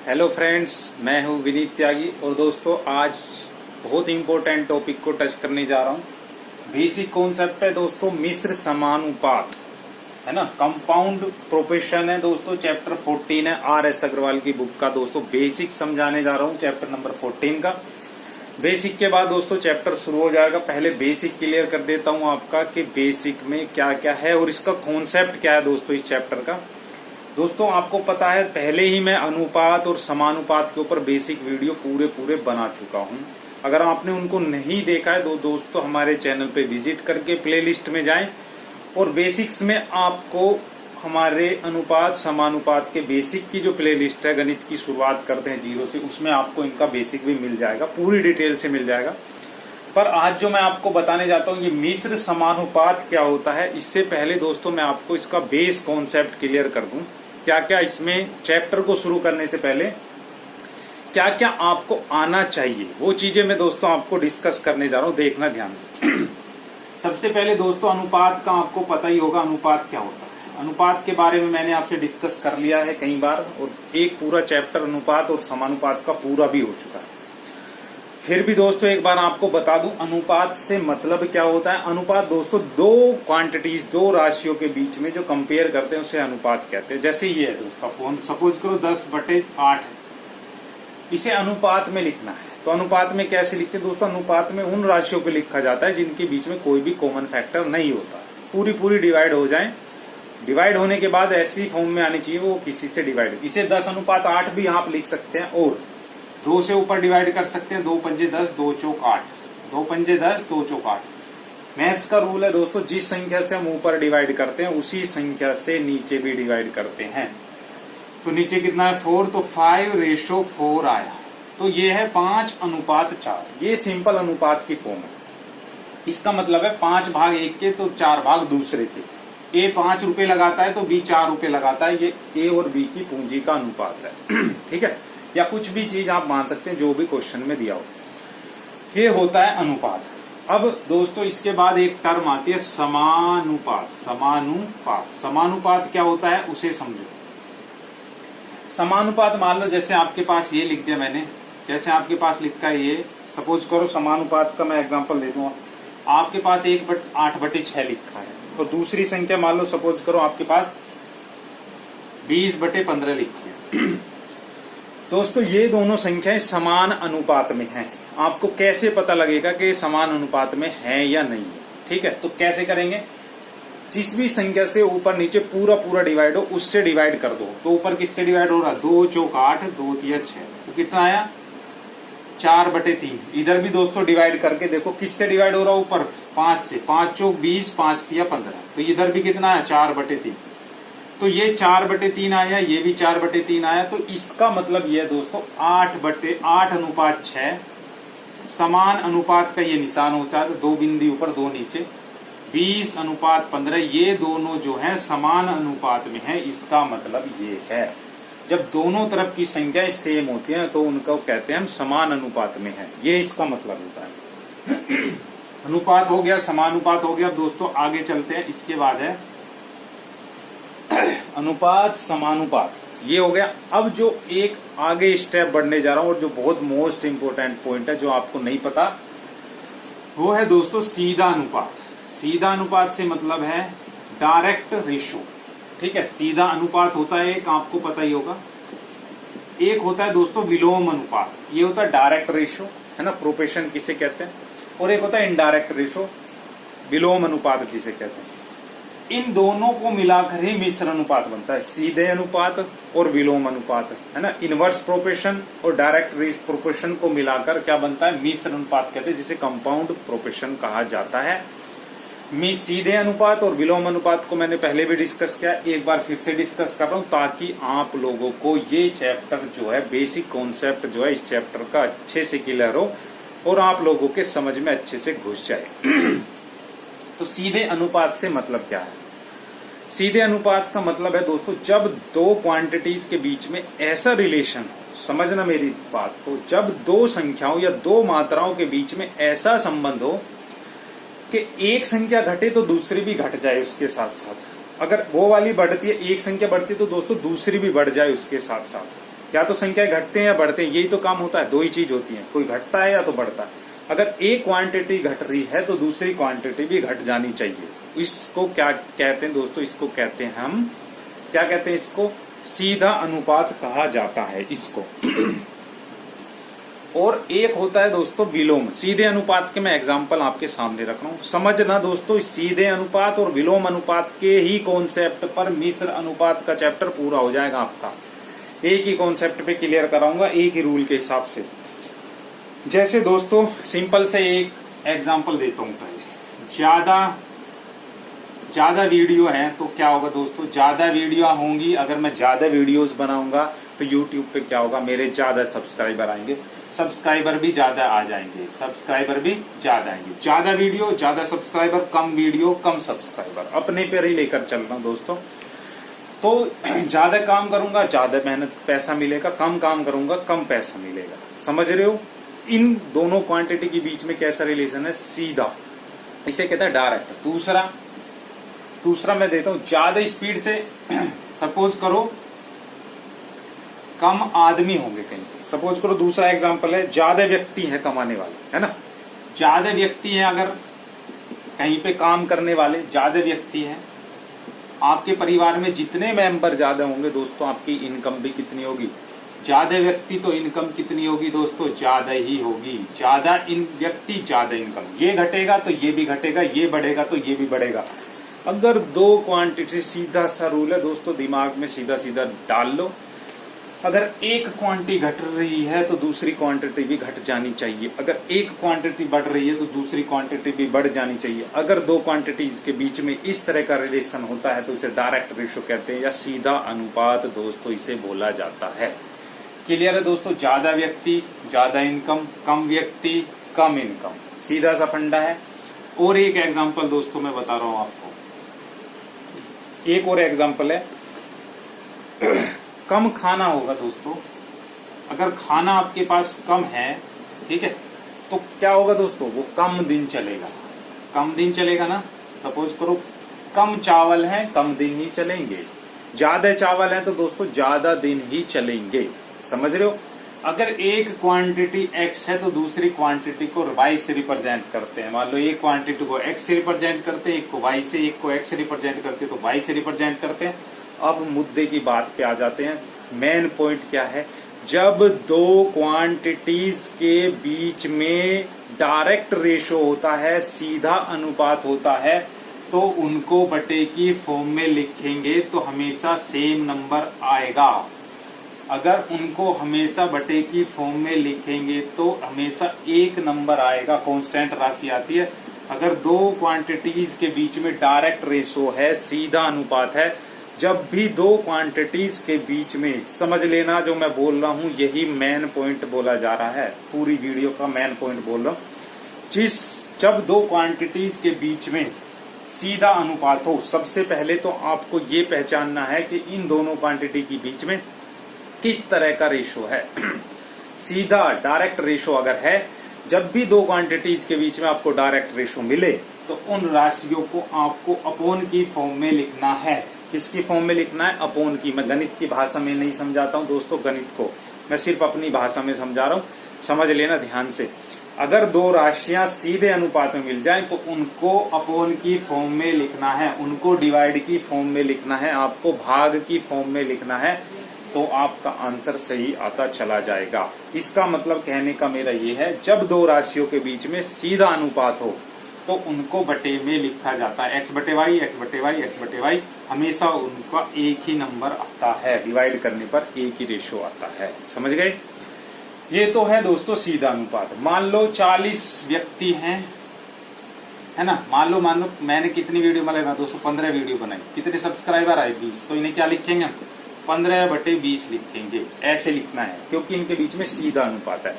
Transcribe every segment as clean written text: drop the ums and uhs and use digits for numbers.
Hello friends, मैं हूं विनीत त्यागी और दोस्तों आज बहुत इंपॉर्टेंट टॉपिक को टच करने जा रहा हूं। बेसिक कॉन्सेप्ट है दोस्तों, मिश्र समानुपात है ना, कंपाउंड प्रोपेशन है दोस्तों। चैप्टर 14 है R.S. अग्रवाल की बुक का दोस्तों। बेसिक समझाने जा रहा हूं चैप्टर नंबर 14 का। बेसिक के बाद दोस्तों चैप्टर शुरू हो जाएगा। पहले बेसिक क्लियर कर देता हूं आपका कि बेसिक में क्या क्या है और इसका कॉन्सेप्ट क्या है दोस्तों इस चैप्टर का। दोस्तों आपको पता है पहले ही मैं अनुपात और समानुपात के ऊपर बेसिक वीडियो पूरे बना चुका हूं। अगर आपने उनको नहीं देखा है तो दोस्तों हमारे चैनल पे विजिट करके प्लेलिस्ट में जाएं और बेसिक्स में आपको हमारे अनुपात समानुपात के बेसिक की जो प्लेलिस्ट है, गणित की शुरुआत करते हैं जीरो से, उसमें आपको इनका बेसिक भी मिल जाएगा, पूरी डिटेल से मिल जाएगा। पर आज जो मैं आपको बताने जाता हूं ये मिश्र समानुपात क्या होता है, इससे पहले दोस्तों मैं आपको इसका बेस कॉन्सेप्ट क्लियर कर दूं। क्या क्या इसमें चैप्टर को शुरू करने से पहले क्या क्या आपको आना चाहिए, वो चीजें मैं दोस्तों आपको डिस्कस करने जा रहा हूं, देखना ध्यान से। सबसे पहले दोस्तों अनुपात का आपको पता ही होगा, अनुपात क्या होता है। अनुपात के बारे में मैंने आपसे डिस्कस कर लिया है कई बार और एक पूरा चैप्टर अनुपात और समानुपात का पूरा भी हो चुका है। फिर भी दोस्तों एक बार आपको बता दूं अनुपात से मतलब क्या होता है। अनुपात दोस्तों दो क्वांटिटीज, दो राशियों के बीच में जो कंपेयर करते हैं उसे अनुपात कहते हैं। जैसे ये है दोस्तों, सपोज करो 10/8, इसे अनुपात में लिखना है तो अनुपात में कैसे लिखते हैं दोस्तों। अनुपात में उन राशियों को लिखा जाता है जिनके बीच में कोई भी कॉमन फैक्टर नहीं होता, पूरी डिवाइड हो जाए। डिवाइड होने के बाद ऐसी फॉर्म में आनी चाहिए वो किसी से डिवाइड। इसे 10:8 भी आप लिख सकते हैं और 2 से ऊपर डिवाइड कर सकते हैं। 2 पंजे 10, 2 चौक 8, 2 पंजे 10, 2 चौक 8। मैथ्स का रूल है दोस्तों, जिस संख्या से हम ऊपर डिवाइड करते हैं उसी संख्या से नीचे भी डिवाइड करते हैं। तो नीचे कितना है 4, तो 5:4 आया। तो ये है 5:4। ये सिंपल अनुपात की फॉर्म है। इसका मतलब है 5 भाग एक के तो 4 भाग दूसरे के। ए 5 रुपए लगाता है तो बी 4 रुपए लगाता है। ये ए और बी की पूंजी का अनुपात है। ठीक है, या कुछ भी चीज आप मान सकते हैं जो भी क्वेश्चन में दिया हो, ये होता है अनुपात। अब दोस्तों इसके बाद एक टर्म आती है समानुपात। समानुपात क्या होता है उसे समझो। समानुपात मान लो जैसे आपके पास ये लिख दिया मैंने, जैसे आपके पास लिखा है ये, सपोज करो समानुपात का मैं एग्जांपल दे दूंगा। आपके पास 8/6 लिखा है और दूसरी संख्या मान लो सपोज करो आपके पास 20/15 लिखी है। दोस्तों ये दोनों संख्याएं समान अनुपात में हैं। आपको कैसे पता लगेगा कि समान अनुपात में है या नहीं है? ठीक है, तो कैसे करेंगे, जिस भी संख्या से ऊपर नीचे पूरा डिवाइड हो उससे डिवाइड कर दो। तो ऊपर किससे डिवाइड हो रहा है, 2 चौक 8, 2 तिया 6, तो कितना आया 4/3। इधर भी दोस्तों डिवाइड करके देखो किससे डिवाइड हो रहा है, ऊपर 5 से। 5 चौक 20, 5 तिया 15, तो इधर भी कितना है 4/3। तो ये 4/3 आया, ये भी 4/3 आया। तो इसका मतलब ये है दोस्तों 8/8:6 समान अनुपात का ये निशान होता है। तो 2 बिंदु ऊपर 2 नीचे, 20:15, ये दोनों जो है समान अनुपात में है। इसका मतलब ये है जब दोनों तरफ की संख्याएं सेम होती हैं तो उनको कहते हैं हम समान अनुपात में है। ये इसका मतलब होता है। अनुपात हो गया, समानुपात हो गया। दोस्तों आगे चलते हैं, इसके बाद है अनुपात समानुपात, ये हो गया। अब जो एक आगे स्टेप बढ़ने जा रहा हूं और जो बहुत मोस्ट इंपोर्टेंट पॉइंट है जो आपको नहीं पता, वो है दोस्तों सीधा अनुपात। सीधा अनुपात से मतलब है डायरेक्ट रेशो। ठीक है, सीधा अनुपात होता है एक, आपको पता ही होगा। एक होता है दोस्तों विलोम अनुपात, ये होता है डायरेक्ट रेशो, है ना, प्रोपेशन किसे कहते हैं। और एक होता है इनडायरेक्ट रेशो, विलोम अनुपात जिसे कहते हैं। इन दोनों को मिलाकर ही मिश्र अनुपात बनता है, सीधे अनुपात और विलोम अनुपात, है ना। इनवर्स प्रोपेशन और डायरेक्ट प्रोपेशन को मिलाकर क्या बनता है, मिश्र अनुपात कहते हैं, जिसे कंपाउंड प्रोपेशन कहा जाता है। सीधे अनुपात और विलोम अनुपात को मैंने पहले भी डिस्कस किया, एक बार फिर से डिस्कस कर रहा हूं ताकि आप लोगों को ये चैप्टर जो है, बेसिक कॉन्सेप्ट जो है इस चैप्टर का अच्छे से क्लियर हो और आप लोगों के समझ में अच्छे से घुस जाए। तो सीधे अनुपात से मतलब क्या है। सीधे अनुपात का मतलब है दोस्तों जब दो क्वांटिटीज के बीच में ऐसा रिलेशन हो, समझना मेरी बात को, जब दो संख्याओं या दो मात्राओं के बीच में ऐसा संबंध हो कि एक संख्या घटे तो दूसरी भी घट जाए उसके साथ साथ, अगर वो वाली बढ़ती है, एक संख्या बढ़ती है तो दोस्तों दूसरी भी बढ़ जाए उसके साथ साथ। या तो संख्या घटते हैं या बढ़ते हैं, यही तो काम होता है। दो ही चीज होती है, कोई घटता है या तो बढ़ता है। अगर एक क्वांटिटी घट रही है तो दूसरी क्वांटिटी भी घट जानी चाहिए। इसको क्या कहते हैं दोस्तों? इसको कहते हैं हम, क्या कहते हैं इसको? सीधा अनुपात कहा जाता है इसको। और एक होता है दोस्तों विलोम। सीधे अनुपात के मैं एग्जांपल आपके सामने रख रहा हूं, समझना दोस्तों। सीधे अनुपात और विलोम अनुपात के ही कॉन्सेप्ट पर मिश्र अनुपात का चैप्टर पूरा हो जाएगा आपका। एक ही कॉन्सेप्ट पे क्लियर कराऊंगा, एक ही रूल के हिसाब से। जैसे दोस्तों सिंपल से एक एग्जांपल देता हूं पहले। ज्यादा वीडियो है तो क्या होगा दोस्तों? ज्यादा वीडियो होंगी, अगर मैं ज्यादा वीडियोस बनाऊंगा तो यूट्यूब पे क्या होगा? मेरे ज्यादा सब्सक्राइबर आएंगे, सब्सक्राइबर भी ज्यादा आ जाएंगे, सब्सक्राइबर भी ज्यादा आएंगे। ज्यादा वीडियो ज्यादा सब्सक्राइबर, कम वीडियो कम सब्सक्राइबर। अपने पे ही लेकर चल रहा हूं दोस्तों। तो ज्यादा काम करूंगा ज्यादा मेहनत पैसा मिलेगा, कम काम करूंगा कम पैसा मिलेगा। समझ रहे हो? इन दोनों क्वांटिटी के बीच में कैसा रिलेशन है? सीधा, इसे कहते हैं डायरेक्ट। दूसरा मैं देता हूं ज्यादा स्पीड से। सपोज करो कम आदमी होंगे कहीं पे। सपोज करो दूसरा एग्जांपल है, ज्यादा व्यक्ति है कमाने वाले, है ना? ज्यादा व्यक्ति है, अगर कहीं पे काम करने वाले ज्यादा व्यक्ति हैं, आपके परिवार में जितने मेंबर ज्यादा होंगे दोस्तों, आपकी इनकम भी कितनी होगी? ज्यादा व्यक्ति तो इनकम कितनी होगी दोस्तों? ज्यादा ही होगी। ज्यादा इन व्यक्ति ज्यादा इनकम। ये घटेगा तो ये भी घटेगा, ये बढ़ेगा तो ये भी बढ़ेगा। अगर दो क्वांटिटी, सीधा सा रूल है दोस्तों, दिमाग में सीधा सीधा डाल लो। अगर एक क्वांटिटी घट रही है तो दूसरी क्वांटिटी भी घट जानी चाहिए। अगर एक क्वांटिटी बढ़ रही है तो दूसरी क्वांटिटी भी बढ़ जानी चाहिए। अगर दो क्वांटिटीज के बीच में इस तरह का रिलेशन होता है तो इसे डायरेक्ट रेशो कहते हैं, या सीधा अनुपात दोस्तों इसे बोला जाता है। क्लियर है दोस्तों? ज्यादा व्यक्ति ज्यादा इनकम, कम व्यक्ति कम इनकम, सीधा सा फंडा है। और एक एग्जाम्पल दोस्तों मैं बता रहा हूं आपको, एक और एग्जाम्पल है। कम खाना होगा दोस्तों, अगर खाना आपके पास कम है, ठीक है, तो क्या होगा दोस्तों? वो कम दिन चलेगा। कम दिन चलेगा ना। सपोज करो कम चावल है, कम दिन ही चलेंगे। ज्यादा चावल है तो दोस्तों ज्यादा दिन ही चलेंगे। समझ रहे हो? अगर एक क्वांटिटी एक्स है तो दूसरी क्वांटिटी को वाई से रिप्रेजेंट करते हैं। मान लो एक क्वांटिटी को एक्स से रिप्रेजेंट करते हैं, एक को वाई से, एक को एक्स से रिप्रेजेंट करते हैं तो वाई से रिप्रेजेंट करते हैं। अब मुद्दे की बात पे आ जाते हैं। मेन पॉइंट क्या है? जब दो क्वांटिटीज के बीच में डायरेक्ट रेशो होता है, सीधा अनुपात होता है, तो उनको बटे की फॉर्म में लिखेंगे तो हमेशा सेम नंबर आएगा। अगर उनको हमेशा बटे की फॉर्म में लिखेंगे तो हमेशा एक नंबर आएगा, कांस्टेंट राशि आती है। अगर दो क्वांटिटीज के बीच में डायरेक्ट रेशो है, सीधा अनुपात है, जब भी दो क्वांटिटीज के बीच में, समझ लेना जो मैं बोल रहा हूं यही मेन पॉइंट बोला जा रहा है, पूरी वीडियो का मेन पॉइंट बोल रहा हूं। जब दो क्वांटिटीज के बीच में सीधा अनुपात हो, सबसे पहले तो आपको ये पहचानना है कि इन दोनों क्वांटिटी के बीच में किस तरह का रेशो है। सीधा डायरेक्ट रेशो अगर है, जब भी दो क्वांटिटीज के बीच में आपको डायरेक्ट रेशो मिले तो उन राशियों को आपको अपोन की फॉर्म में लिखना है। किसकी फॉर्म में लिखना है? अपोन की। मैं गणित की भाषा में नहीं समझाता हूं दोस्तों, गणित को मैं सिर्फ अपनी भाषा में समझा रहा हूं, समझ लेना ध्यान से। अगर दो राशियां सीधे अनुपात में मिल जाएं तो उनको अपोन की फॉर्म में लिखना है, उनको डिवाइड की फॉर्म में लिखना है, आपको भाग की फॉर्म में लिखना है, तो आपका आंसर सही आता चला जाएगा। इसका मतलब कहने का मेरा ये है, जब दो राशियों के बीच में सीधा अनुपात हो तो उनको बटे में लिखा जाता है। एक्स बटे वाई, एक्स बटे वाई, एक्स बटे वाई, हमेशा उनका एक ही नंबर आता है। डिवाइड करने पर एक ही रेशो आता है। समझ गए? ये तो है दोस्तों सीधा अनुपात। मान लो 40 व्यक्ति हैं, है ना? मान लो मैंने कितनी वीडियो बनाई दोस्तों? 15 वीडियो बनाई। कितने सब्सक्राइबर आए? 20। तो इन्हें क्या लिखेंगे हम? 15/20 लिखेंगे। ऐसे लिखना है क्योंकि इनके बीच में सीधा अनुपात है।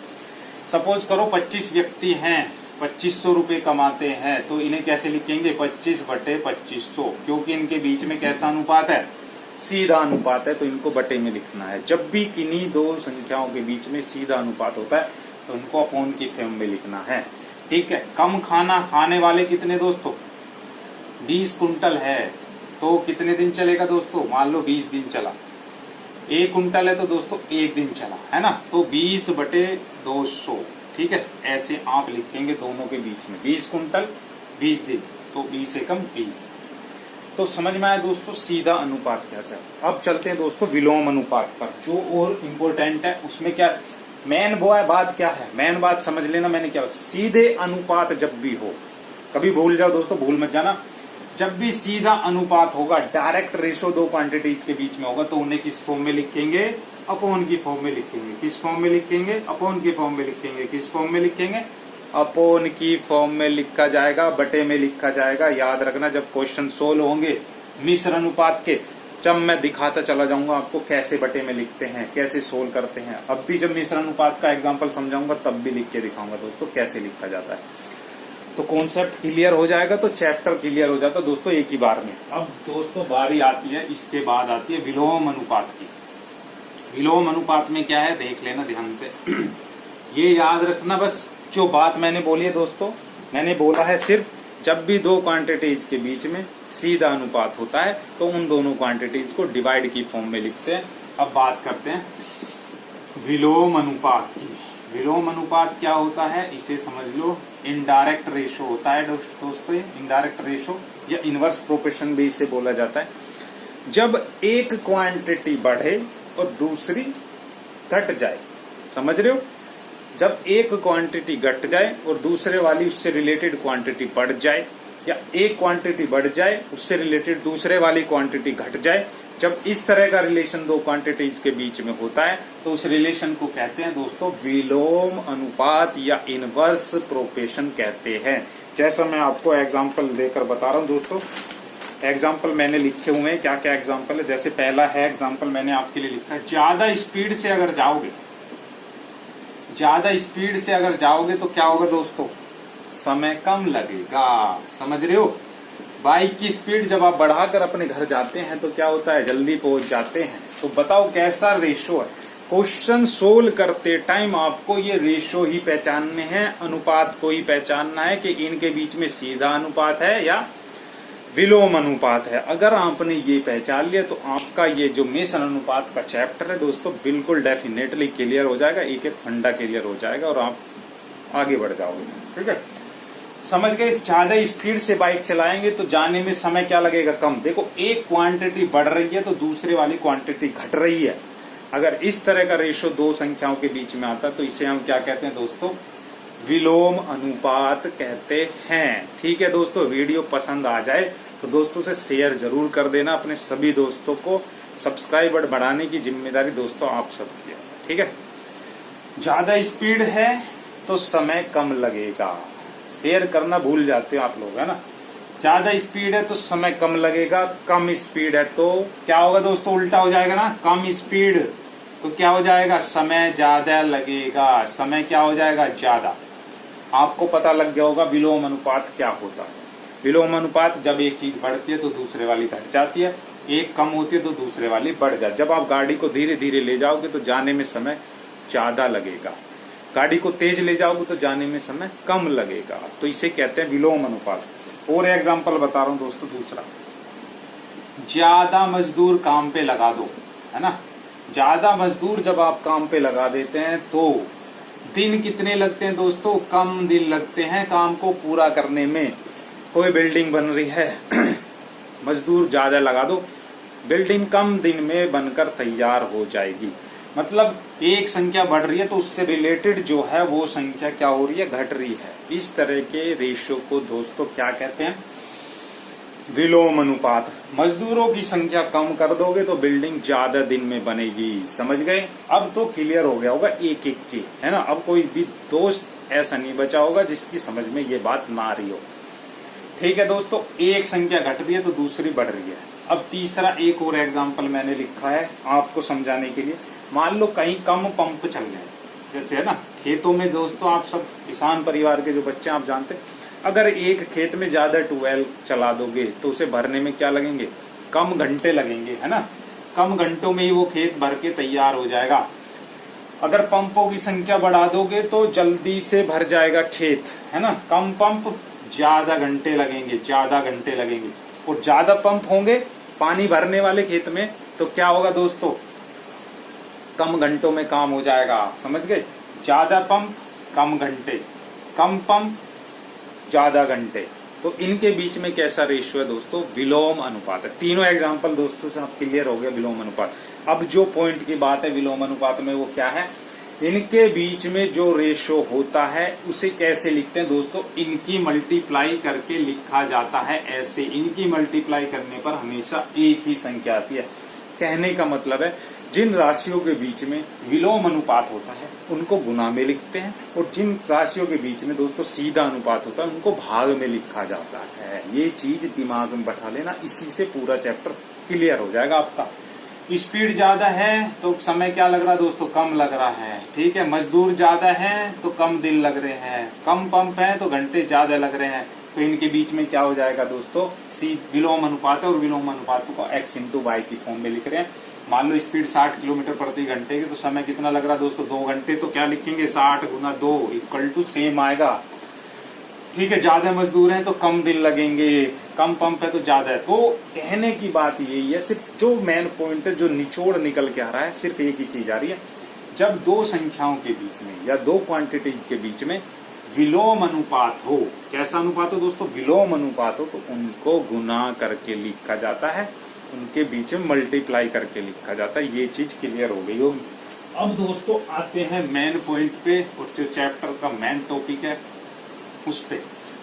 सपोज करो 25 व्यक्ति हैं, 2500 रुपए कमाते हैं, तो इन्हें कैसे लिखेंगे? 25/2500, क्योंकि इनके बीच में कैसा अनुपात है? सीधा अनुपात है, तो इनको बटे में लिखना है। जब भी किन्हीं दो संख्याओं के बीच में सीधा अनुपात होता है तो उनको अपोन की फॉर्म में लिखना है। ठीक है? कम खाना खाने वाले कितने दोस्तों? 20 कुंटल है, तो कितने दिन चलेगा दोस्तों, मान लो 20 दिन चला। 1 कुंटल है तो दोस्तों 1 दिन चला, है ना, तो 20/200, ठीक है, ऐसे आप लिखेंगे दोनों के बीच में 20 कुंटल 20 दिन, तो 20 एकम 20। तो समझ में आया दोस्तों सीधा अनुपात क्या है। अब चलते हैं दोस्तों विलोम अनुपात पर, जो और इम्पोर्टेंट है। उसमें क्या मेन बात क्या है, मेन बात समझ लेना मैंने क्या, सीधे अनुपात जब भी हो, कभी भूल जाओ दोस्तों, भूल मत जाना, जब भी सीधा अनुपात होगा, डायरेक्ट रेशो दो क्वांटिटीज के बीच में होगा, तो उन्हें किस फॉर्म में लिखेंगे, अपॉन की फॉर्म में लिखेंगे। किस फॉर्म में लिखेंगे, अपॉन की फॉर्म में लिखेंगे। किस फॉर्म में लिखेंगे, अपॉन की फॉर्म में लिखा जाएगा, बटे में लिखा जाएगा। याद रखना जब क्वेश्चन सोल्व होंगे मिश्र अनुपात के, जब मैं दिखाता चला जाऊंगा आपको कैसे बटे में लिखते हैं, कैसे सोल्व करते हैं। अब भी जब मिश्र अनुपात का एग्जांपल समझाऊंगा तब भी लिख के दिखाऊंगा दोस्तों कैसे लिखा जाता है। तो कॉन्सेप्ट क्लियर हो जाएगा तो चैप्टर क्लियर हो जाता है दोस्तों एक ही बार में। अब दोस्तों बारी आती है, इसके बाद आती है विलोम अनुपात की। विलोम अनुपात में क्या है देख लेना ध्यान से। ये याद रखना बस, जो बात मैंने बोली है दोस्तों, मैंने बोला है सिर्फ जब भी दो क्वांटिटीज के बीच में सीधा अनुपात होता है तो उन दोनों क्वांटिटीज को डिवाइड की फॉर्म में लिखते हैं। अब बात करते हैं विलोम अनुपात की। विलोम अनुपात क्या होता है इसे समझ लो, इनडायरेक्ट रेशो होता है दोस्तों। इनडायरेक्ट रेशो या इनवर्स प्रोपोर्शन भी इसे बोला जाता है। जब एक क्वांटिटी बढ़े और दूसरी घट जाए, समझ रहे हो, जब एक क्वांटिटी घट जाए और दूसरे वाली उससे रिलेटेड क्वांटिटी बढ़ जाए, या एक क्वांटिटी बढ़ जाए उससे रिलेटेड दूसरे वाली क्वांटिटी घट जाए, जब इस तरह का रिलेशन दो क्वांटिटीज के बीच में होता है तो उस रिलेशन को कहते हैं दोस्तों विलोम अनुपात या इनवर्स प्रोपोर्शन कहते हैं। जैसा मैं आपको एग्जांपल देकर बता रहा हूं दोस्तों, एग्जांपल मैंने लिखे हुए हैं, क्या क्या एग्जांपल है। जैसे पहला है एग्जांपल मैंने आपके लिए लिखा है, ज्यादा स्पीड से अगर जाओगे, ज्यादा स्पीड से अगर जाओगे तो क्या होगा दोस्तों, समय कम लगेगा। समझ रहे हो, बाइक की स्पीड जब आप बढ़ाकर अपने घर जाते हैं तो क्या होता है, जल्दी पहुंच जाते हैं। तो बताओ कैसा रेशो है। क्वेश्चन सोल्व करते टाइम आपको ये रेशो ही पहचानने हैं, अनुपात को ही पहचानना है कि इनके बीच में सीधा अनुपात है या विलोम अनुपात है। अगर आपने ये पहचान लिया तो आपका ये जो मिश्र अनुपात का चैप्टर है दोस्तों बिल्कुल डेफिनेटली क्लियर हो जाएगा, एक एक फंडा क्लियर हो जाएगा और आप आगे बढ़ जाओगे। ठीक है, समझ गए। ज्यादा स्पीड से बाइक चलाएंगे तो जाने में समय क्या लगेगा, कम। देखो एक क्वांटिटी बढ़ रही है तो दूसरे वाली क्वांटिटी घट रही है। अगर इस तरह का रेशो दो संख्याओं के बीच में आता तो इसे हम क्या कहते हैं दोस्तों, विलोम अनुपात कहते हैं। ठीक है दोस्तों, वीडियो पसंद आ जाए तो दोस्तों से शेयर जरूर कर देना अपने सभी दोस्तों को। सब्सक्राइबर बढ़ाने की जिम्मेदारी दोस्तों आप सबकी है। ठीक है, ज्यादा स्पीड है तो समय कम लगेगा, शेयर करना भूल जाते हो आप लोग, है ना। ज्यादा स्पीड है तो समय कम लगेगा, कम स्पीड है तो क्या होगा दोस्तों, उल्टा हो जाएगा ना। कम स्पीड तो क्या हो जाएगा, समय ज्यादा लगेगा, समय क्या हो जाएगा, ज्यादा। आपको पता लग गया होगा विलोम अनुपात क्या होता है। विलोम अनुपात जब एक चीज बढ़ती है तो दूसरे वाली घट जाती है, एक कम होती है तो दूसरे वाली बढ़ जाती है। जब आप गाड़ी को धीरे धीरे ले जाओगे तो जाने में समय ज्यादा लगेगा, गाड़ी को तेज ले जाओगे तो जाने में समय कम लगेगा। तो इसे कहते हैं विलोम अनुपात। और एग्जांपल बता रहा हूं दोस्तों दूसरा, ज्यादा मजदूर काम पे लगा दो, है ना। ज्यादा मजदूर जब आप काम पे लगा देते हैं तो दिन कितने लगते हैं दोस्तों, कम दिन लगते हैं काम को पूरा करने में। कोई बिल्डिंग बन रही है, मजदूर ज्यादा लगा दो, बिल्डिंग कम दिन में बनकर तैयार हो जाएगी। मतलब एक संख्या बढ़ रही है तो उससे रिलेटेड जो है वो संख्या क्या हो रही है, घट रही है। इस तरह के रेशियो को दोस्तों क्या कहते हैं, विलोम अनुपात। मजदूरों की संख्या कम कर दोगे तो बिल्डिंग ज्यादा दिन में बनेगी। समझ गए, अब तो क्लियर हो गया होगा एक एक की, है ना। अब कोई भी दोस्त ऐसा नहीं बचा होगा जिसकी समझ में ये बात ना आ रही हो। ठीक है दोस्तों, एक संख्या घट रही है तो दूसरी बढ़ रही है। अब तीसरा एक और एग्जाम्पल मैंने लिखा है आपको समझाने के लिए। मान लो कहीं कम पंप चल रहे हैं, जैसे है ना खेतों में दोस्तों, आप सब किसान परिवार के जो बच्चे आप जानते हैं, अगर एक खेत में ज्यादा ट्यूबवेल चला दोगे तो उसे भरने में क्या लगेंगे, कम घंटे लगेंगे, है ना। कम घंटों में ही वो खेत भर के तैयार हो जाएगा। अगर पंपों की संख्या बढ़ा दोगे तो जल्दी से भर जाएगा खेत, है ना। कम पंप ज्यादा घंटे लगेंगे, ज्यादा घंटे लगेंगे। और ज्यादा पंप होंगे पानी भरने वाले खेत में तो क्या होगा दोस्तों, कम घंटों में काम हो जाएगा। समझ गए? ज्यादा पंप कम घंटे, कम पंप ज्यादा घंटे। तो इनके बीच में कैसा रेशियो है दोस्तों, विलोम अनुपात है। तीनों एग्जांपल दोस्तों से आप क्लियर हो गया विलोम अनुपात। अब जो पॉइंट की बात है विलोम अनुपात में वो क्या है, इनके बीच में जो रेशियो होता है उसे कैसे लिखते हैं दोस्तों, इनकी मल्टीप्लाई करके लिखा जाता है ऐसे। इनकी मल्टीप्लाई करने पर हमेशा एक ही संख्या आती है। कहने का मतलब है जिन राशियों के बीच में विलोम अनुपात होता है उनको गुना में लिखते हैं, और जिन राशियों के बीच में दोस्तों सीधा अनुपात होता है उनको भाग में लिखा जाता है। ये चीज दिमाग में बैठा लेना, इसी से पूरा चैप्टर क्लियर हो जाएगा आपका। स्पीड ज्यादा है तो समय क्या लग रहा है दोस्तों, कम लग रहा है। ठीक है, मजदूर ज्यादा है तो कम दिन लग रहे हैं, कम पंप है तो घंटे ज्यादा लग रहे हैं। तो इनके बीच में क्या हो जाएगा दोस्तों, विलोम अनुपात है, और विलोम अनुपात को x इंटू वाई की फॉर्म में लिख रहे हैं। मान लो स्पीड 60 किलोमीटर प्रति घंटे की, तो समय कितना लग रहा है दोस्तों, 2 घंटे। तो क्या लिखेंगे, 60 गुना 2 इक्वल टू सेम आएगा। ठीक है, ज्यादा मजदूर हैं तो कम दिन लगेंगे, कम पंप है तो ज्यादा है। तो कहने की बात यही है, सिर्फ जो मेन पॉइंट है, जो निचोड़ निकल के आ रहा है, सिर्फ एक ही चीज आ रही है, जब दो संख्याओं के बीच में या दो क्वांटिटीज के बीच में विलोम अनुपात हो। कैसा अनुपात हो दोस्तों, विलोम अनुपात हो, तो उनको गुना करके लिखा जाता है, उनके बीच में मल्टीप्लाई करके लिखा जाता है। ये चीज क्लियर हो गई होगी। अब दोस्तों आते हैं मेन पॉइंट पे, और जो चैप्टर का मेन टॉपिक है उस पे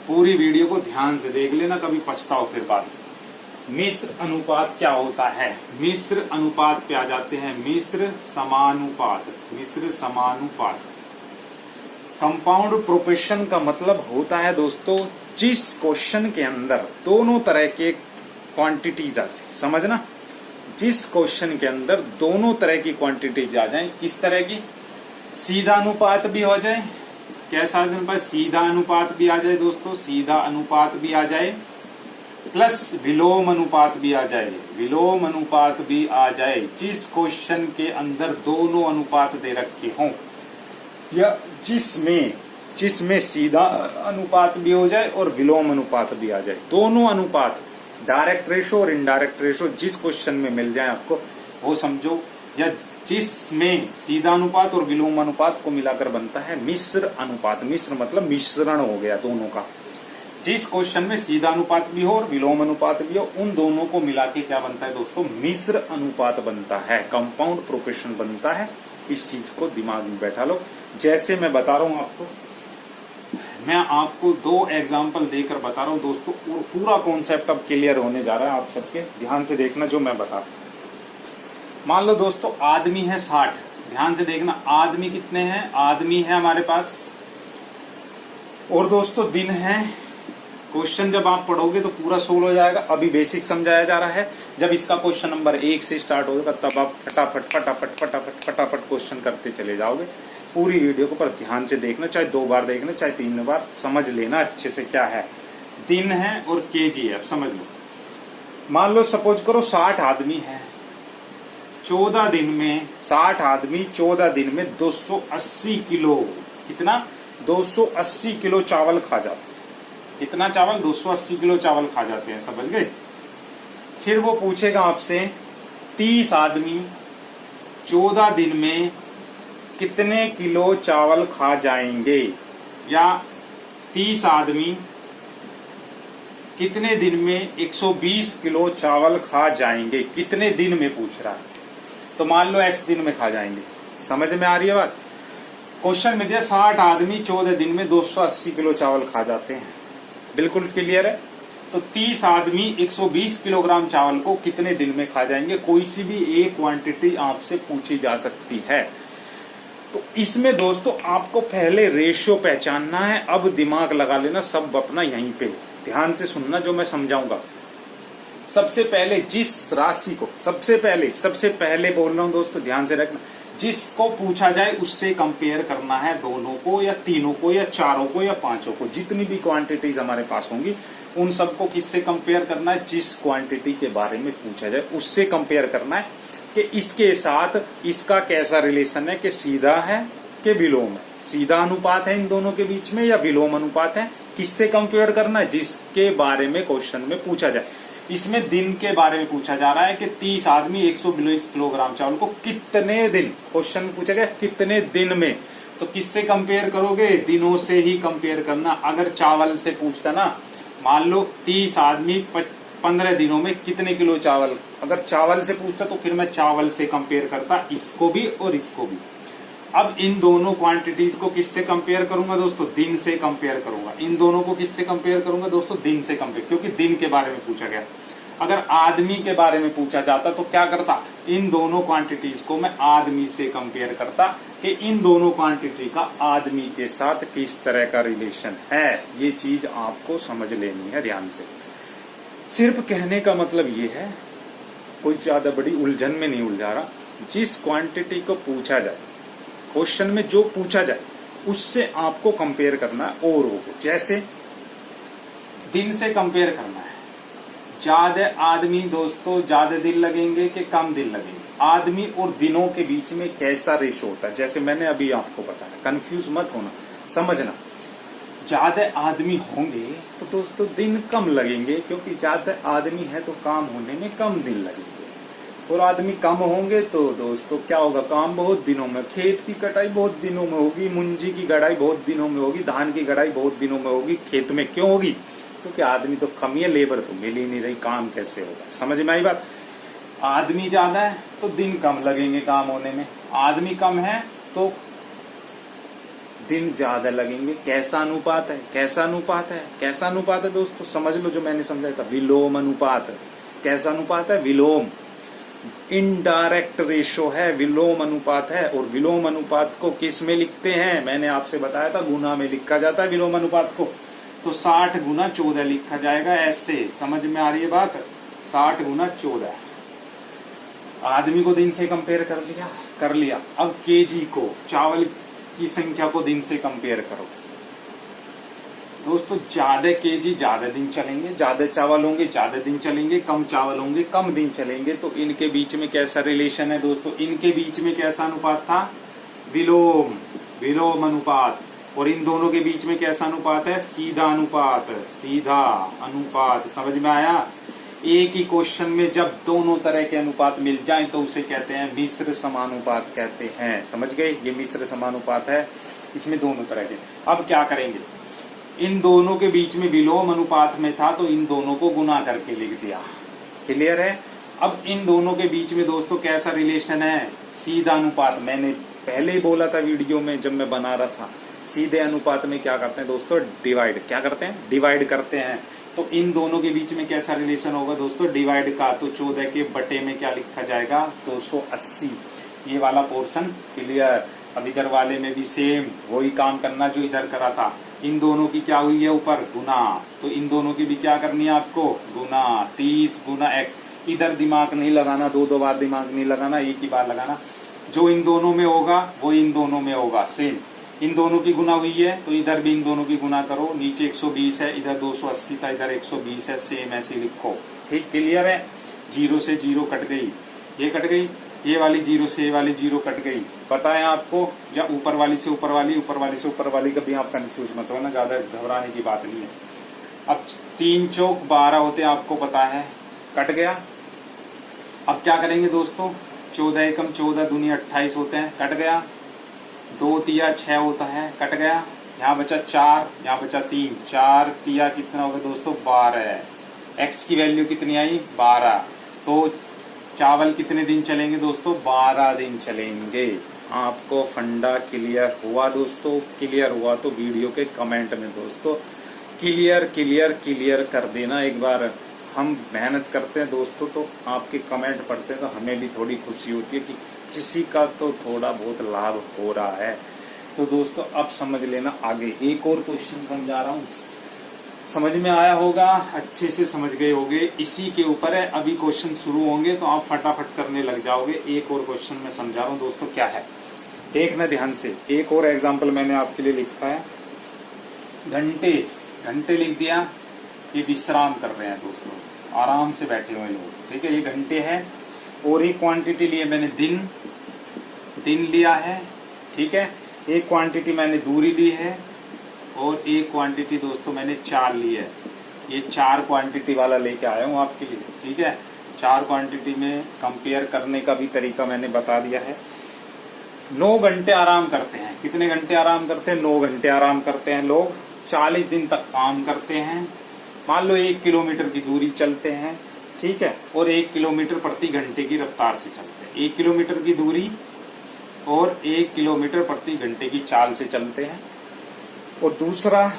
पूरी वीडियो को ध्यान से देख लेना, कभी पछताओ फिर बाद में। मिश्र अनुपात क्या होता है, मिश्र अनुपात पे आ जाते हैं। मिश्र समानुपात, मिश्र समानुपात कंपाउंड प्रोपोर्शन का मतलब होता है दोस्तों, जिस क्वेश्चन के अंदर दोनों तरह के क्वांटिटीज आ जाए। समझना, जिस क्वेश्चन के अंदर दोनों तरह की क्वांटिटीज आ जाए। किस तरह की, सीधा अनुपात भी हो जाए। कैसा अनुपात, सीधा अनुपात भी आ जाए दोस्तों, सीधा अनुपात भी आ जाए, प्लस विलोम अनुपात भी आ जाए, विलोम अनुपात भी आ जाए। जिस क्वेश्चन के अंदर दोनों अनुपात दे रखे हों, या जिसमें सीधा अनुपात भी हो जाए और विलोम अनुपात भी आ जाए। दोनों अनुपात, डायरेक्ट रेशो और इनडायरेक्ट रेशो जिस क्वेश्चन में मिल जाए आपको वो समझो, या जिसमें सीधा अनुपात और विलोम अनुपात को मिलाकर बनता है मिश्र अनुपात। मिश्र मतलब मिश्रण हो गया दोनों का। जिस क्वेश्चन में सीधा अनुपात भी हो और विलोम अनुपात भी हो, उन दोनों को मिला के क्या बनता है दोस्तों, मिश्र अनुपात बनता है, कंपाउंड प्रोपोर्शन बनता है। इस चीज को दिमाग में बैठा लो। जैसे मैं बता रहा हूं आपको, मैं आपको 2 एग्जाम्पल देकर बता रहा हूं दोस्तों, और पूरा कॉन्सेप्ट अब क्लियर होने जा रहा है आप सबके। ध्यान से देखना जो मैं बता रहा हूं। मान लो दोस्तों आदमी है 60, ध्यान से देखना, आदमी कितने हैं, आदमी है हमारे पास, और दोस्तों दिन है। क्वेश्चन जब आप पढ़ोगे तो पूरा सोल्व हो जाएगा, अभी बेसिक समझाया जा रहा है। जब इसका क्वेश्चन नंबर 1 से स्टार्ट होगा तब आप फटाफट फटाफट फटाफट फटाफट क्वेश्चन करते चले जाओगे। पूरी वीडियो को पर ध्यान से देखना, चाहे 2 बार देखना चाहे 3 बार, समझ लेना अच्छे से क्या है। दिन है और केजी है, समझ लो। मान लो सपोज करो 60 आदमी है, 14 दिन में 60 आदमी 14 दिन में 280 किलो, कितना, 280 किलो चावल खा जाते हैं। कितना चावल, 280 किलो चावल खा जाते हैं, समझ गए। फिर वो पूछेगा आपसे 30 आदमी 14 दिन में कितने किलो चावल खा जाएंगे, या 30 आदमी कितने दिन में 120 किलो चावल खा जाएंगे। कितने दिन में पूछ रहा है, तो मान लो x दिन में खा जाएंगे। समझ में आ रही है बात। क्वेश्चन में दिया 60 आदमी 14 दिन में 280 किलो चावल खा जाते हैं, बिल्कुल क्लियर है। तो 30 आदमी 120 किलोग्राम चावल को कितने दिन में खा जाएंगे। कोई सी भी एक क्वांटिटी आपसे पूछी जा सकती है। तो इसमें दोस्तों आपको पहले रेशियो पहचानना है। अब दिमाग लगा लेना सब अपना यहीं पे, ध्यान से सुनना जो मैं समझाऊंगा। सबसे पहले जिस राशि को, सबसे पहले बोल रहा हूं दोस्तों, ध्यान से रखना, जिसको पूछा जाए उससे कंपेयर करना है, दोनों को या तीनों को या चारों को या पांचों को। जितनी भी क्वांटिटीज हमारे पास होंगी उन सबको किससे कंपेयर करना है, जिस क्वांटिटी के बारे में पूछा जाए उससे कंपेयर करना है कि इसके साथ इसका कैसा रिलेशन है, कि सीधा है कि विलोम है। सीधा अनुपात है इन दोनों के बीच में, या विलोम अनुपात है, किससे कंपेयर करना है, जिसके बारे में क्वेश्चन में पूछा जाए। इसमें दिन के बारे में पूछा जा रहा है कि 30 आदमी 120 किलोग्राम चावल को कितने दिन, क्वेश्चन पूछा गया कितने दिन में, तो किससे कंपेयर करोगे, दिनों से ही कंपेयर करना। अगर चावल से पूछता ना, मान लो 30 आदमी 15 दिनों में कितने किलो चावल, अगर चावल से पूछता तो फिर मैं चावल से कंपेयर करता, इसको भी और इसको भी। अब इन दोनों क्वांटिटीज को किससे कंपेयर करूंगा दोस्तों, दिन से कंपेयर करूंगा। इन दोनों को किससे कंपेयर करूंगा दोस्तों, दिन से कंपेयर, क्योंकि दिन के बारे में पूछा गया। अगर आदमी के बारे में पूछा जाता तो क्या करता, इन दोनों क्वांटिटीज को मैं आदमी से कंपेयर करता कि इन दोनों क्वांटिटी का आदमी के साथ किस तरह का रिलेशन है। ये चीज आपको समझ लेनी है ध्यान से। सिर्फ कहने का मतलब ये है, कोई ज्यादा बड़ी उलझन में नहीं उलझा रहा। जिस क्वांटिटी को पूछा जाए, क्वेश्चन में जो पूछा जाए उससे आपको कंपेयर करना है। और हो जैसे दिन से कंपेयर करना है, ज्यादा आदमी दोस्तों ज्यादा दिन लगेंगे कि कम दिन लगेंगे, आदमी और दिनों के बीच में कैसा रेशो होता है, जैसे मैंने अभी आपको बताया। कंफ्यूज मत होना, समझना। ज्यादा आदमी होंगे तो दोस्तों दिन कम लगेंगे, क्योंकि ज्यादा आदमी है तो काम होने में कम दिन लगेंगे। और आदमी कम होंगे तो दोस्तों क्या होगा, काम बहुत दिनों में, खेत की कटाई बहुत दिनों में होगी, मुंजी की गड़ाई बहुत दिनों में होगी, धान की गड़ाई बहुत दिनों में होगी। खेत में क्यों होगी, क्योंकि आदमी तो कम ही है, लेबर तो मिल ही नहीं रही, काम कैसे होगा। समझ में आई बात। आदमी ज्यादा है तो दिन कम लगेंगे काम होने में, आदमी कम है तो दिन ज्यादा लगेंगे। कैसा अनुपात है, कैसा अनुपात है, कैसा अनुपात है दोस्तों, समझ लो जो मैंने समझाया था, विलोम अनुपात। कैसा अनुपात है, विलोम, इनडायरेक्ट रेशो है, विलोम अनुपात है। और विलोम अनुपात को किस में लिखते हैं, मैंने आपसे बताया था गुना में लिखा जाता है विलोम अनुपात को। तो 60 गुना 14 लिखा जाएगा ऐसे, समझ में आ रही है बात, 60 गुना 14। आदमी को दिन से कंपेयर कर लिया। अब केजी को, चावल की संख्या को दिन से कंपेयर करो दोस्तों। ज्यादा केजी ज्यादा दिन चलेंगे, ज्यादा चावल होंगे ज्यादा दिन चलेंगे, कम चावल होंगे कम दिन चलेंगे। तो इनके बीच में कैसा रिलेशन है दोस्तों, इनके बीच में कैसा अनुपात था, विलोम, विलोम अनुपात। और इन दोनों के बीच में कैसा अनुपात है, सीधा अनुपात, सीधा अनुपात। समझ में आया। एक ही क्वेश्चन में जब दोनों तरह के अनुपात मिल जाएं तो उसे कहते हैं मिश्र समानुपात कहते हैं। समझ गए, ये मिश्र समानुपात है, इसमें दोनों तरह के। अब क्या करेंगे, इन दोनों के बीच में विलोम अनुपात में था तो इन दोनों को गुना करके लिख दिया। क्लियर है। अब इन दोनों के बीच में दोस्तों कैसा रिलेशन है, सीधा अनुपात। मैंने पहले ही बोला था वीडियो में जब मैं बना रहा था, सीधे अनुपात में क्या करते हैं दोस्तों, डिवाइड। क्या करते हैं, डिवाइड करते हैं। तो इन दोनों के बीच में कैसा रिलेशन होगा दोस्तों, डिवाइड का। तो 14 के बटे में क्या लिखा जाएगा, 280। ये वाला पोर्शन क्लियर। अब इधर वाले में भी सेम वही काम करना जो इधर करा था। इन दोनों की क्या हुई है ऊपर, गुना। तो इन दोनों की भी क्या करनी है आपको, गुना। 30 गुना x। इधर दिमाग नहीं लगाना, दो बार दिमाग नहीं लगाना, एक ही बार लगाना। जो इन दोनों में होगा वो इन दोनों में होगा सेम। इन दोनों की गुना हुई है तो इधर भी इन दोनों की गुना करो। नीचे 120 है, इधर 280 था, इधर 120 है, सेम ऐसे लिखो। ठीक, क्लियर है। 0 से 0 कट गई, ये कट गई, ये वाली 0 से ये वाली 0 कट गई। पता है आपको, या ऊपर वाली से ऊपर वाली, ऊपर वाली से ऊपर वाली, कभी आप कंफ्यूज मत हो ना, ज्यादा घबराने की बात नहीं है। अब 3 चौक 12 होते हैं, आपको पता है, कट गया। अब क्या करेंगे दोस्तों, 14 एकम 14 दूनी 28 होते हैं, कट गया। 2 तिया 6 होता है, कट गया। यहाँ बचा 4, यहाँ बचा 3, 4 तिया कितना होगा दोस्तों, 12। एक्स की वैल्यू कितनी आई, 12। तो चावल कितने दिन चलेंगे दोस्तों, 12 दिन चलेंगे। आपको फंडा क्लियर हुआ दोस्तों, क्लियर हुआ तो वीडियो के कमेंट में दोस्तों क्लियर क्लियर क्लियर कर देना एक बार। हम मेहनत करते हैं दोस्तों, तो आपके कमेंट पढ़ते हैं तो हमें भी थोड़ी खुशी होती है कि किसी का तो थोड़ा बहुत लाभ हो रहा है। तो दोस्तों अब समझ लेना आगे। एक और क्वेश्चन समझा रहा हूँ, समझ में आया होगा, अच्छे से समझ गए होंगे। इसी के ऊपर है, अभी क्वेश्चन शुरू होंगे तो आप फटाफट करने लग जाओगे। एक और क्वेश्चन मैं समझा रहा हूँ दोस्तों, क्या है देखना ध्यान से। एक और एग्जाम्पल मैंने आपके लिए लिखा है, घंटे। घंटे लिख दिया, ये विश्राम कर रहे हैं दोस्तों, आराम से बैठे हुए लोग। ठीक है, ये घंटे है। और एक क्वांटिटी लिए मैंने दिन, दिन लिया है। ठीक है, एक क्वांटिटी मैंने दूरी ली है और एक क्वांटिटी दोस्तों मैंने चाल ली है। ये 4 क्वांटिटी वाला लेके आया हूँ आपके लिए, ठीक है। 4 क्वांटिटी में कंपेयर करने का भी तरीका मैंने बता दिया है। 9 घंटे आराम करते हैं। कितने घंटे आराम करते हैं? 9 घंटे आराम करते हैं लोग। 40 दिन तक काम करते हैं। मान लो 1 किलोमीटर की दूरी चलते हैं, ठीक है, और 1 किलोमीटर प्रति घंटे की रफ्तार से चलते हैं। 1 किलोमीटर की दूरी और 1 किलोमीटर प्रति घंटे की चाल से चलते हैं। और दूसरा,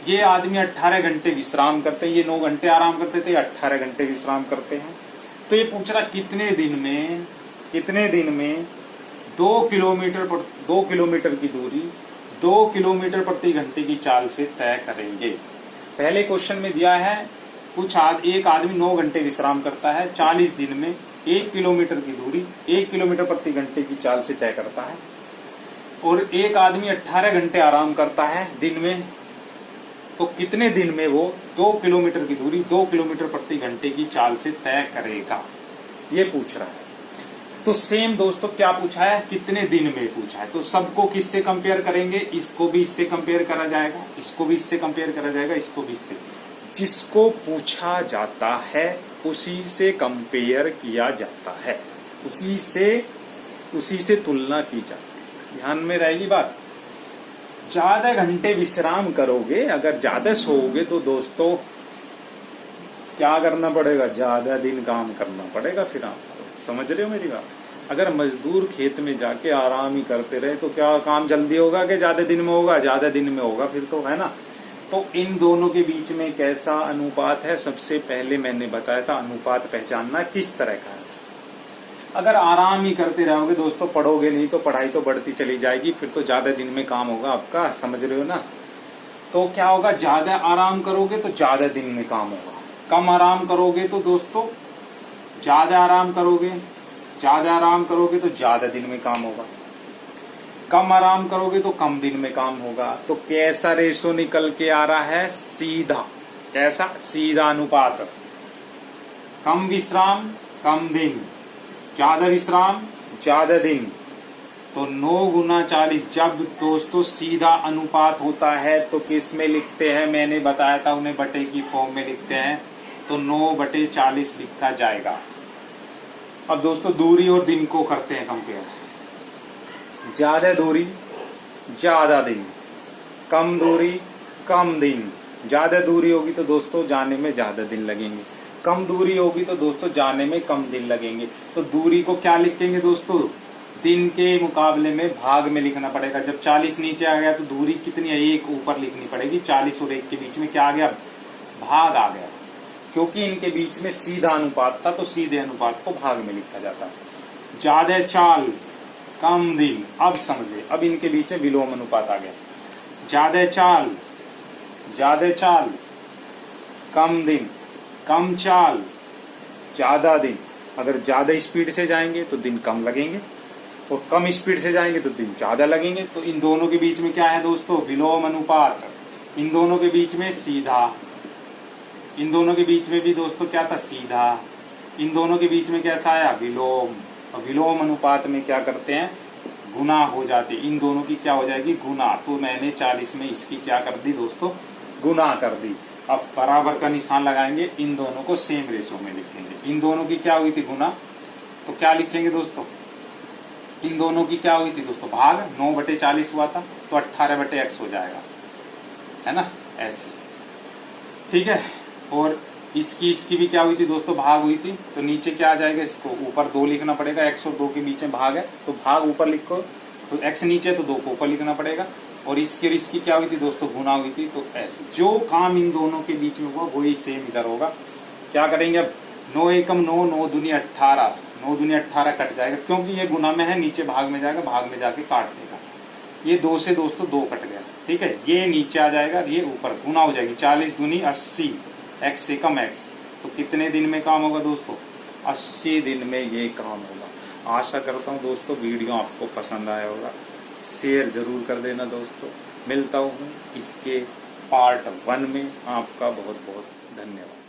ये आदमी 18 घंटे विश्राम करते हैं। ये 9 घंटे आराम करते थे, 18 घंटे विश्राम करते हैं। तो ये पूछ रहा कितने दिन में 2 किलोमीटर की दूरी 2 किलोमीटर प्रति घंटे की चाल से तय करेंगे। पहले क्वेश्चन में दिया है एक आदमी 9 घंटे विश्राम करता है, 40 दिन में 1 किलोमीटर की दूरी 1 किलोमीटर प्रति घंटे की चाल से तय करता है, और एक आदमी 18 घंटे आराम करता है दिन में। तो कितने दिन में वो 2 किलोमीटर की दूरी 2 किलोमीटर प्रति घंटे की चाल से तय करेगा, ये पूछ रहा है। तो सेम दोस्तों क्या पूछा है? कितने दिन में पूछा है। तो सबको किससे कंपेयर करेंगे? इसको भी इससे कंपेयर करा जाएगा, इसको भी इससे कंपेयर करा जाएगा, इसको भी इससे। जिसको पूछा जाता है उसी से कंपेयर किया जाता है, उसी से तुलना की जाती है। ध्यान में रहेगी बात। ज्यादा घंटे विश्राम करोगे, अगर ज्यादा सोओगे तो दोस्तों क्या करना पड़ेगा? ज्यादा दिन काम करना पड़ेगा। फिर आप समझ रहे हो मेरी बात? अगर मजदूर खेत में जाके आराम ही करते रहे तो क्या काम जल्दी होगा कि ज्यादा दिन में होगा? ज्यादा दिन में होगा फिर तो, है ना। तो इन दोनों के बीच में कैसा अनुपात है? सबसे पहले मैंने बताया था अनुपात पहचानना किस तरह का है। अगर आराम ही करते रहोगे दोस्तों, पढ़ोगे नहीं तो पढ़ाई तो बढ़ती चली जाएगी, फिर तो ज्यादा दिन में काम होगा आपका, समझ रहे हो ना। तो क्या होगा? ज्यादा आराम करोगे तो ज्यादा दिन में काम होगा। कम आराम करोगे तो दोस्तों ज्यादा आराम करोगे तो ज्यादा दिन में काम होगा। कम आराम करोगे तो कम दिन में काम होगा। तो कैसा रेशो निकल के आ रहा है? सीधा। कैसा? सीधा अनुपात। कम विश्राम कम दिन, ज्यादा विश्राम ज्यादा दिन। तो 9 गुना 40 जब दोस्तों सीधा अनुपात होता है तो किस में लिखते हैं? मैंने बताया था उन्हें बटे की फॉर्म में लिखते हैं। तो 9/40 लिखा जाएगा। अब दोस्तों दूरी और दिन को करते हैं कंपेयर। ज्यादा दूरी ज्यादा दिन, कम दूरी कम दिन। ज्यादा दूरी होगी तो दोस्तों जाने में ज्यादा दिन लगेंगे, कम दूरी होगी तो दोस्तों जाने में कम दिन लगेंगे। तो दूरी को क्या लिखेंगे दोस्तों? दिन के मुकाबले में भाग में लिखना पड़ेगा। जब 40 नीचे आ गया तो दूरी कितनी है? 1 ऊपर लिखनी पड़ेगी। 40 और 1 के बीच में क्या आ गया? भाग आ गया। क्योंकि इनके बीच में सीधा अनुपात था तो सीधे अनुपात को भाग में लिखा जाता है। ज्यादा चाल कम दिन। अब समझे, अब इनके बीच में विलोम अनुपात आ गया। ज्यादा चाल कम दिन, कम चाल ज्यादा दिन। अगर ज्यादा स्पीड से जाएंगे तो दिन कम लगेंगे और कम स्पीड से जाएंगे तो दिन ज्यादा लगेंगे। तो इन दोनों के बीच में क्या है दोस्तों? विलोम अनुपात। इन दोनों के बीच में सीधा, इन दोनों के बीच में भी दोस्तों क्या था? सीधा। इन दोनों के बीच में कैसा आया? विलोम। और विलोम अनुपात में क्या करते हैं? गुना हो जाती। इन दोनों की क्या हो जाएगी? गुना। तो मैंने 40 में इसकी क्या कर दी दोस्तों? गुना कर दी। अब बराबर का निशान लगाएंगे, इन दोनों को सेम रेशो में लिखेंगे। इन दोनों की क्या हुई थी? गुना। तो क्या लिखेंगे दोस्तों? इन दोनों की क्या हुई थी दोस्तों? भाग। 9/40 हुआ था तो 18/x हो जाएगा, है ना, ऐसे। ठीक है। और इसकी भी क्या हुई थी दोस्तों? भाग हुई थी। तो नीचे क्या आ जाएगा? इसको ऊपर 2 लिखना पड़ेगा। x और 2 के बीच में भाग है तो भाग ऊपर लिखो, तो x नीचे तो 2 को ऊपर लिखना पड़ेगा। और इसकी और इसकी क्या हुई थी दोस्तों? गुना हुई थी। तो ऐसे जो काम इन दोनों के बीच में हुआ वही सेम इधर होगा। क्या करेंगे अब? 9 एकम 9, 9 दूनी 18, 9 दूनी 18 कट जाएगा क्योंकि ये गुना में है, नीचे भाग में जाएगा, भाग में जाके काट देगा। ये 2 से दोस्तों 2 कट गया, ठीक है। ये नीचे आ जाएगा, ये ऊपर, गुना हो जाएगी। 40 दूनी 80, x से कम x। तो कितने दिन में काम होगा दोस्तों? 80 दिन में ये काम होगा। आशा करता हूँ दोस्तों वीडियो आपको पसंद आया होगा। शेयर जरूर कर देना दोस्तों। मिलता हूँ इसके पार्ट 1 में। आपका बहुत बहुत धन्यवाद।